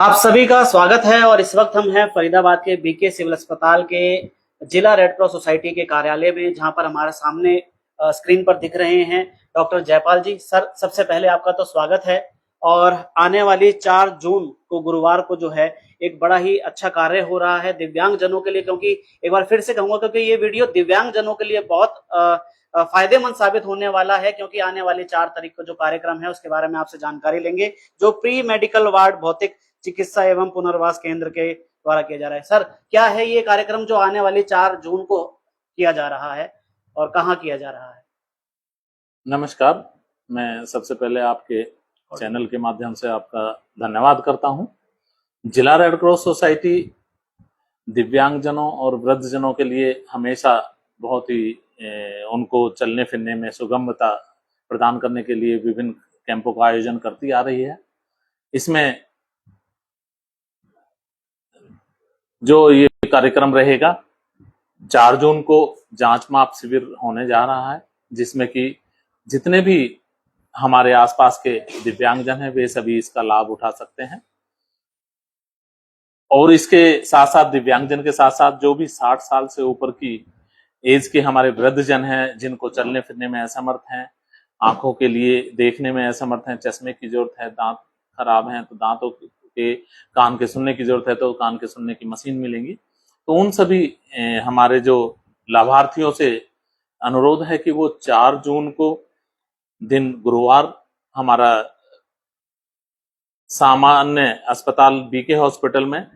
आप सभी का स्वागत है और इस वक्त हम हैं फरीदाबाद के बीके सिविल अस्पताल के जिला रेड क्रॉस सोसाइटी के कार्यालय में, जहां पर हमारे सामने स्क्रीन पर दिख रहे हैं डॉक्टर जयपाल जी। सर, सबसे पहले आपका तो स्वागत है। और आने वाली 4 जून को गुरुवार को जो है एक बड़ा ही अच्छा कार्य हो रहा है दिव्यांग जनों के लिए, क्योंकि एक बार फिर से कहूंगा क्योंकि ये वीडियो दिव्यांग जनों के लिए बहुत फायदेमंद साबित होने वाला है, क्योंकि आने वाली 4 तारीख को जो कार्यक्रम है उसके बारे में आपसे जानकारी लेंगे, जो प्री मेडिकल वार्ड भौतिक चिकित्सा एवं पुनर्वास केंद्र के द्वारा किया जा रहा है। सर, क्या है ये कार्यक्रम जो आने वाली 4 जून को किया जा रहा है और कहाँ किया जा रहा है? नमस्कार। मैं सबसे पहले आपके चैनल के माध्यम से आपका धन्यवाद करता हूं। जिला रेड क्रॉस सोसाइटी दिव्यांगजनों और वृद्धजनों के लिए हमेशा बहुत ही उनको चलने फिरने में सुगमता प्रदान करने के लिए विभिन्न कैंपों का आयोजन करती आ रही है। इसमें जो ये कार्यक्रम रहेगा, 4 जून को जांच माप शिविर होने जा रहा है, जिसमें कि जितने भी हमारे आसपास के दिव्यांगजन हैं वे सभी इसका लाभ उठा सकते हैं। और इसके साथ साथ दिव्यांगजन के साथ साथ जो भी 60 साल से ऊपर की एज के हमारे वृद्धजन हैं, जिनको चलने फिरने में असमर्थ हैं, आंखों के लिए देखने में असमर्थ हैं, चश्मे की जरूरत है, दांत खराब हैं तो दांतों के, कान के सुनने की जरूरत है तो कान के सुनने की मशीन मिलेंगी। तो उन सभी हमारे जो लाभार्थियों से अनुरोध है कि वो 4 जून को दिन गुरुवार हमारा सामान्य अस्पताल बीके हॉस्पिटल में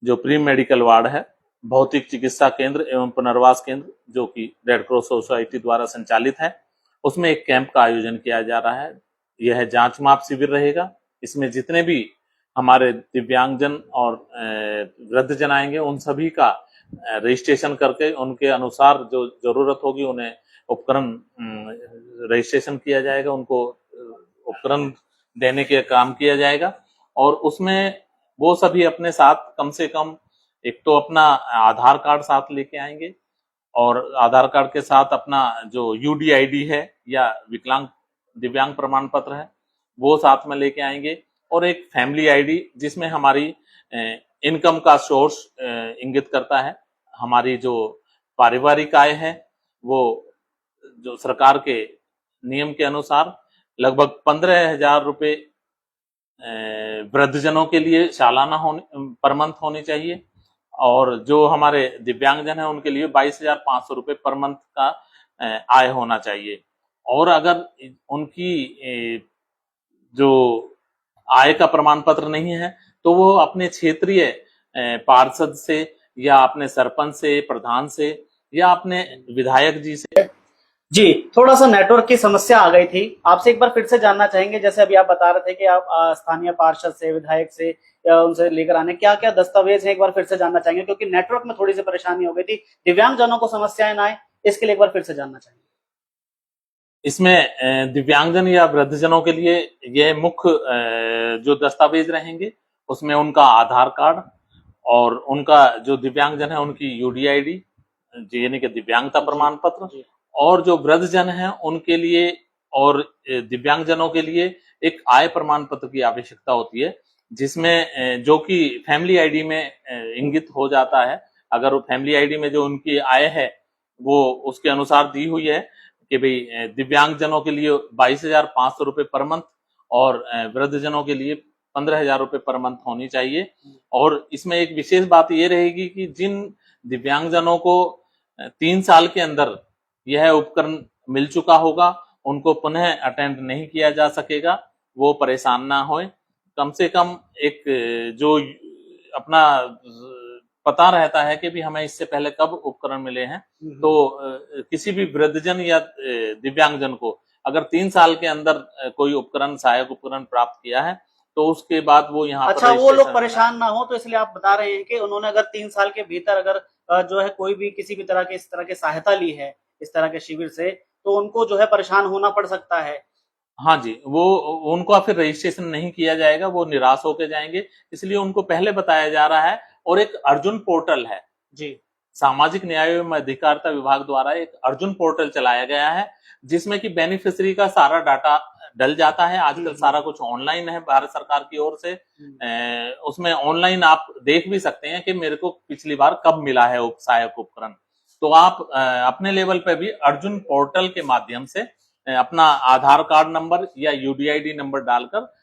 जो प्री मेडिकल वार्ड है, भौतिक चिकित्सा केंद्र एवं पुनर्वास केंद्र जो कि रेड क्रॉस सोसाइटी द्वारा संचालित है, उसमें एक कैंप का आयोजन किया जा रहा है। यह जांच माप शिविर रहेगा। इसमें जितने भी हमारे दिव्यांगजन और वृद्धजन आएंगे उन सभी का रजिस्ट्रेशन करके उनके अनुसार जो जरूरत होगी उन्हें उपकरण रजिस्ट्रेशन किया जाएगा, उनको उपकरण देने के काम किया जाएगा। और उसमें वो सभी अपने साथ कम से कम एक तो अपना आधार कार्ड साथ लेके आएंगे और आधार कार्ड के साथ अपना जो यूडीआईडी है या विकलांग दिव्यांग प्रमाण पत्र है वो साथ में लेके आएंगे, और एक फैमिली आईडी जिसमें हमारी इनकम का सोर्स इंगित करता है। हमारी जो पारिवारिक आय है वो जो सरकार के नियम के अनुसार लगभग 15,000 रुपए वृद्धजनों के लिए सालाना पर मंथ होनी चाहिए, और जो हमारे दिव्यांगजन है उनके लिए 22,500 रुपए पर मंथ का आय होना चाहिए। और अगर उनकी जो आय का प्रमाण पत्र नहीं है तो वो अपने क्षेत्रीय पार्षद से या अपने सरपंच से, प्रधान से या अपने विधायक जी से। जी, थोड़ा सा नेटवर्क की समस्या आ गई थी। आपसे एक बार फिर से जानना चाहेंगे, जैसे अभी आप बता रहे थे कि आप स्थानीय पार्षद से, विधायक से या उनसे लेकर आने, क्या क्या दस्तावेज है एक बार फिर से जानना चाहेंगे, क्योंकि नेटवर्क में थोड़ी सी परेशानी हो गई थी। दिव्यांग जनों को समस्याएं ना आए, इसके लिए एक बार फिर से जानना चाहेंगे। इसमें दिव्यांगजन या वृद्धजनों के लिए ये मुख्य जो दस्तावेज रहेंगे उसमें उनका आधार कार्ड और उनका जो दिव्यांगजन है उनकी यूडीआईडी यानी कि दिव्यांगता प्रमाण पत्र, और जो वृद्धजन है उनके लिए और दिव्यांगजनों के लिए एक आय प्रमाण पत्र की आवश्यकता होती है, जिसमें जो कि फैमिली आईडी में इंगित हो जाता है। अगर वो फैमिली आईडी में जो उनकी आय है वो उसके अनुसार दी हुई है कि भाई दिव्यांगजनों के लिए 22,500 रुपए पर मंथ और वृद्धजनों के लिए 15,000 रुपए पर मंथ होनी चाहिए। और इसमें एक विशेष बात ये रहेगी कि जिन दिव्यांगजनों को 3 साल के अंदर यह उपकरण मिल चुका होगा उनको पुनः अटेंड नहीं किया जा सकेगा, वो परेशान ना होए। कम से कम एक जो अपना पता रहता है कि भी हमें इससे पहले कब उपकरण मिले हैं, तो किसी भी वृद्धजन या दिव्यांगजन को अगर 3 साल के अंदर कोई उपकरण, सहायक उपकरण प्राप्त किया है तो उसके बाद वो यहाँ अच्छा, वो लोग परेशान ना हो तो इसलिए आप बता रहे हैं कि उन्होंने अगर 3 साल के भीतर अगर जो है कोई भी किसी भी तरह के इस तरह की सहायता ली है इस तरह के शिविर से, तो उनको जो है परेशान होना पड़ सकता है। हाँ जी, वो उनको फिर रजिस्ट्रेशन नहीं किया जाएगा, वो निराश होकर जाएंगे, इसलिए उनको पहले बताया जा रहा है। और एक अर्जुन पोर्टल है जी, सामाजिक न्याय एवं अधिकारिता विभाग द्वारा एक अर्जुन पोर्टल चलाया गया है, जिसमें कि बेनिफिशियरी का सारा डाटा डल जाता है। आजकल सारा कुछ ऑनलाइन है भारत सरकार की ओर से। उसमें ऑनलाइन आप देख भी सकते हैं कि मेरे को पिछली बार कब मिला है सहायक उपकरण। तो आप अपने लेवल पे भी अर्जुन पोर्टल के माध्यम से अपना आधार कार्ड नंबर या यूडीआईडी नंबर डालकर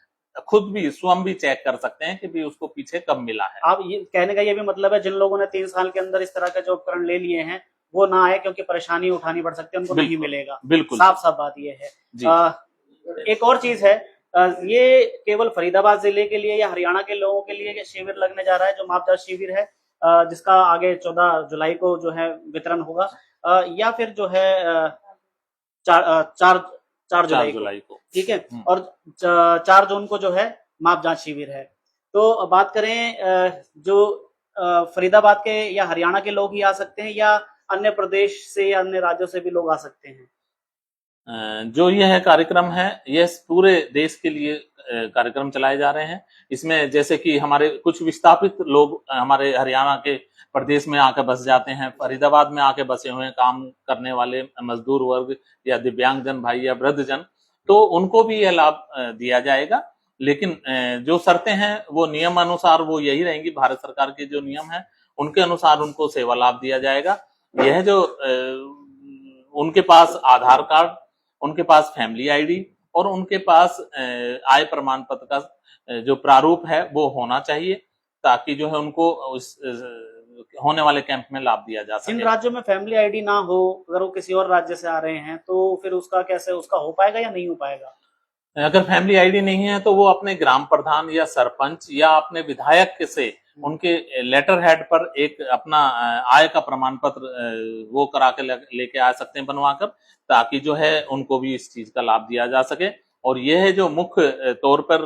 खुद भी स्वयं भी चेक कर सकते हैं कि भी उसको पीछे कब मिला है। आप ये कहने का ये भी मतलब है जिन लोगों ने 3 साल के अंदर इस तरह के जो उपकरण ले लिए हैं वो ना आए, क्योंकि परेशानी उठानी पड़ सकती है, उनको नहीं मिलेगा। बिल्कुल साफ साफ बात ये है जी। एक और चीज है, ये केवल फरीदाबाद जिले के लिए या हरियाणा के लोगों के लिए शिविर लगने जा रहा है जो मापजांच शिविर है, जिसका आगे 14 जुलाई को जो है वितरण होगा, या फिर जो है 4 जुलाई को, ठीक है, और 4 जून को जो है मापजांच शिविर है। तो बात करें जो फरीदाबाद के या हरियाणा के लोग ही आ सकते हैं या अन्य प्रदेश से या अन्य राज्यों से भी लोग आ सकते हैं? जो यह कार्यक्रम है यह पूरे देश के लिए कार्यक्रम चलाए जा रहे हैं। इसमें जैसे कि हमारे कुछ विस्थापित लोग हमारे हरियाणा के प्रदेश में आकर बस जाते हैं, फरीदाबाद में आके बसे हुए हैं काम करने वाले मजदूर वर्ग या दिव्यांगजन भाई या वृद्धजन, तो उनको भी यह लाभ दिया जाएगा। लेकिन जो शर्तें हैं वो नियम अनुसार वो यही रहेंगी, भारत सरकार के जो नियम है उनके अनुसार उनको सेवा लाभ दिया जाएगा। यह जो उनके पास आधार कार्ड, उनके पास फैमिली आईडी और उनके पास आय प्रमाण पत्र का जो प्रारूप है वो होना चाहिए, ताकि जो है उनको उस होने वाले कैंप में लाभ दिया जा सके। जिन राज्यों में फैमिली आईडी ना हो, अगर वो किसी और राज्य से आ रहे हैं तो फिर उसका कैसे उसका हो पाएगा या नहीं हो पाएगा? अगर फैमिली आईडी नहीं है तो वो अपने ग्राम प्रधान या सरपंच या अपने विधायक से उनके लेटर हेड पर एक अपना आय का प्रमाण पत्र वो करा के लेके आ सकते हैं बनवाकर, ताकि जो है उनको भी इस चीज का लाभ दिया जा सके। और यह है जो मुख्य तौर पर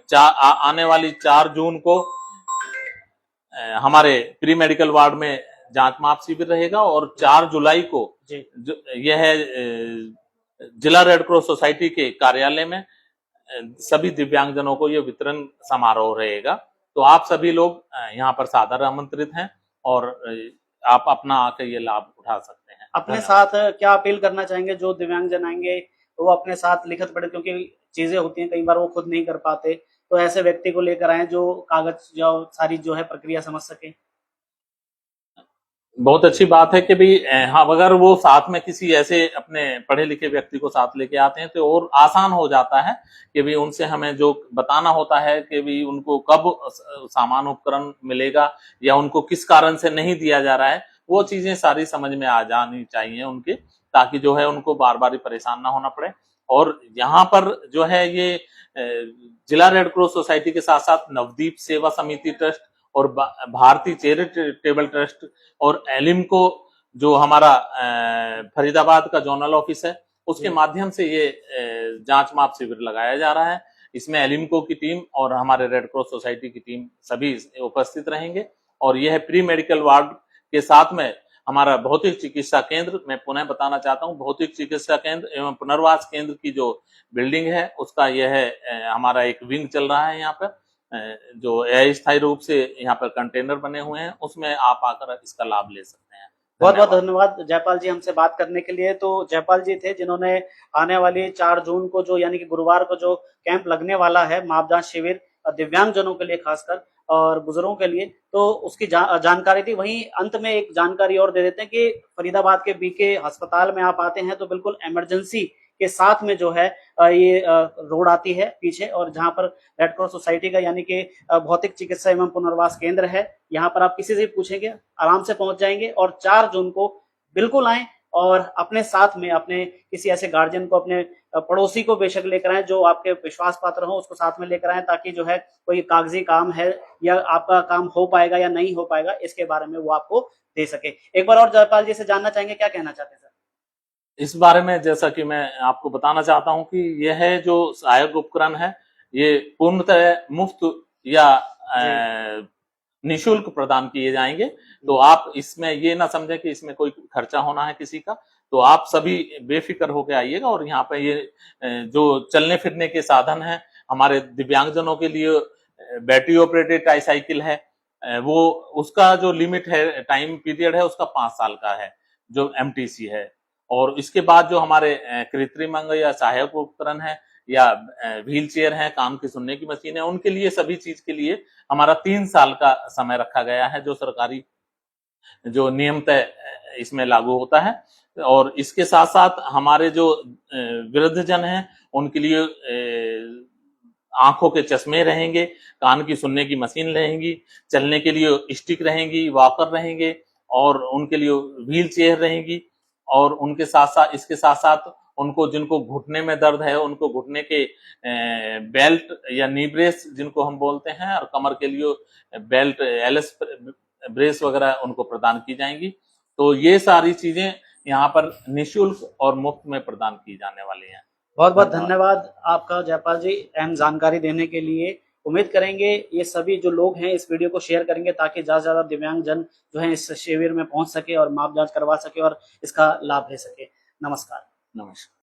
आने वाली 4 जून को हमारे प्री मेडिकल वार्ड में जांच माप शिविर रहेगा और 4 जुलाई को यह जिला रेड क्रॉस सोसाइटी के कार्यालय में सभी दिव्यांगजनों को यह वितरण समारोह रहेगा। तो आप सभी लोग यहाँ पर सादर आमंत्रित हैं और आप अपना आकर ये लाभ उठा सकते हैं। अपने साथ क्या अपील करना चाहेंगे जो दिव्यांगजन आएंगे वो अपने साथ लिखित पढ़े, क्योंकि चीजें होती हैं कई बार वो खुद नहीं कर पाते, तो ऐसे व्यक्ति को लेकर आए जो कागज जो सारी जो है प्रक्रिया समझ सके? बहुत अच्छी बात है कि भाई हाँ, अगर वो साथ में किसी ऐसे अपने पढ़े लिखे व्यक्ति को साथ लेके आते हैं तो और आसान हो जाता है कि भाई उनसे हमें जो बताना होता है कि भाई उनको कब सामान उपकरण मिलेगा या उनको किस कारण से नहीं दिया जा रहा है, वो चीजें सारी समझ में आ जानी चाहिए उनके, ताकि जो है उनको बार बार परेशान ना होना पड़े। और यहाँ पर जो है ये जिला रेड क्रॉस सोसाइटी के साथ साथ नवदीप सेवा समिति ट्रस्ट और भारतीय चैरिटेबल ट्रस्ट और एलिमको जो हमारा फरीदाबाद का जोनल ऑफिस है उसके माध्यम से ये जांच माप शिविर लगाया जा रहा है। इसमें एलिमको की टीम और हमारे रेड क्रॉस सोसाइटी की टीम सभी उपस्थित रहेंगे। और यह प्री मेडिकल वार्ड के साथ में हमारा भौतिक चिकित्सा केंद्र, मैं पुनः बताना चाहता हूं, भौतिक चिकित्सा केंद्र एवं पुनर्वास केंद्र की जो बिल्डिंग है उसका यह हमारा एक विंग चल रहा है यहाँ पर, जो अस्थायी रूप से यहाँ पर कंटेनर बने हुए हैं, उसमें आप आकर इसका लाभ ले सकते हैं। बहुत बहुत धन्यवाद जयपाल जी हमसे बात करने के लिए। तो जयपाल जी थे जिन्होंने आने वाली 4 जून को जो यानी कि गुरुवार को जो कैंप लगने वाला है मापजांच शिविर दिव्यांगजनों के लिए खासकर और बुजुर्गों के लिए, तो उसकी जानकारी दी। वहीं अंत में एक जानकारी और दे देते हैं कि फरीदाबाद के बीके अस्पताल में आप आते हैं तो बिल्कुल इमरजेंसी के साथ में जो है ये रोड आती है पीछे, और जहां पर रेड क्रॉस सोसाइटी का यानी कि भौतिक चिकित्सा एवं पुनर्वास केंद्र है, यहाँ पर आप किसी से पूछेंगे आराम से पहुंच जाएंगे। और 4 जून को बिल्कुल आए और अपने साथ में अपने किसी ऐसे गार्जियन को, अपने पड़ोसी को बेशक लेकर आए जो आपके विश्वास पात्र हो, उसको साथ में लेकर आए, ताकि जो है कोई कागजी काम है या आपका काम हो पाएगा या नहीं हो पाएगा इसके बारे में वो आपको दे सके। एक बार और जयपाल जी से जानना चाहेंगे, क्या कहना चाहते हैं सर इस बारे में? जैसा कि मैं आपको बताना चाहता हूं कि यह जो सहायक उपकरण है ये पूर्णतः मुफ्त या निःशुल्क प्रदान किए जाएंगे। तो आप इसमें ये ना समझें कि इसमें कोई खर्चा होना है किसी का, तो आप सभी बेफिक्र होकर आइएगा। और यहाँ पे ये जो चलने फिरने के साधन हैं हमारे दिव्यांगजनों के लिए, बैटरी ऑपरेटेड ट्राईसाइकिल है, वो उसका जो लिमिट है, टाइम पीरियड है उसका 5 साल का है जो MTC है। और इसके बाद जो हमारे कृत्रिम अंग या सहायक उपकरण है या व्हील चेयर है, कान की सुनने की मशीन है, उनके लिए सभी चीज के लिए हमारा 3 साल का समय रखा गया है, जो सरकारी जो नियम तय इसमें लागू होता है। और इसके साथ साथ हमारे जो वृद्धजन हैं उनके लिए आंखों के चश्मे रहेंगे, कान की सुनने की मशीन रहेंगी, चलने के लिए स्टिक रहेंगी, वॉकर रहेंगे और उनके लिए व्हील चेयर रहेंगी। और उनके साथ साथ इसके साथ साथ उनको जिनको घुटने में दर्द है उनको घुटने के बेल्ट या नी ब्रेस जिनको हम बोलते हैं, और कमर के लिए बेल्ट एलएस ब्रेस वगैरह उनको प्रदान की जाएंगी। तो ये सारी चीजें यहाँ पर निःशुल्क और मुफ्त में प्रदान की जाने वाली हैं। बहुत बहुत धन्यवाद आपका जयपाल जी अहम जानकारी देने के लिए। उम्मीद करेंगे ये सभी जो लोग हैं इस वीडियो को शेयर करेंगे ताकि ज्यादा से ज्यादा दिव्यांग जन जो है इस शिविर में पहुंच सके और माप जांच करवा सके और इसका लाभ ले सके। नमस्कार। नमस्कार।